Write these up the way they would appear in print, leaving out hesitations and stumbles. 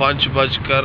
5:06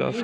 10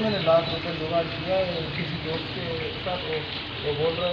मैंने ₹1,00,000 जुगाड़ किया किसी दोस्त के साथ वो बोल रहा है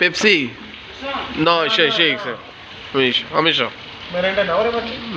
पेप्सी ना शेक से हमेशा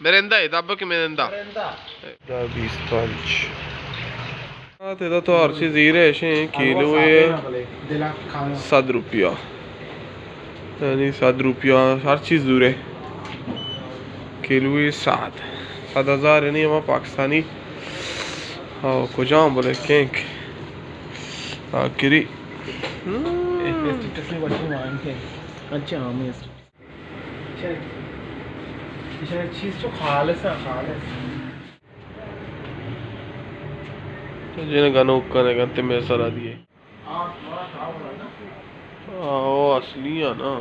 मेरेंदा है दबोक की मेरेंदा 25 तेरा तो हर चीज ही रहे हैं किलो है ₹100 यानी ₹100 हर चीज दूर है किलो है 7,000 यानी हम पाकिस्तानी हाँ कुछ हम बोले केंक किरी अच्छा चीज तो खालिस जिन्हें गानों करने गंते में सरा दिए वो असली है ना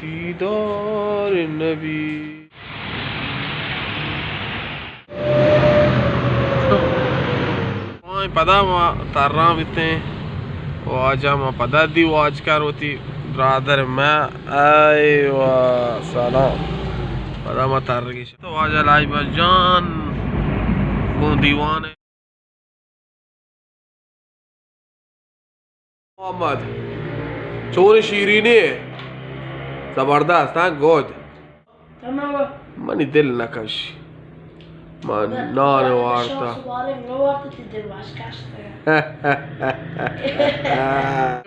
दीदार नबी पता तारा बिते वो आजा मां पता दी वो आज कर होती ब्रादर मैं आए वाह सलाम पता मां तार की तो आजा लाई बजान को दीवाने मोहम्मद चोर शीरीने जबरदस्त हाँ गोद मनी दिल नकश man nane varta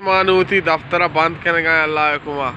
मानूती दफ्तर बंद करने का अल्लाह कुमा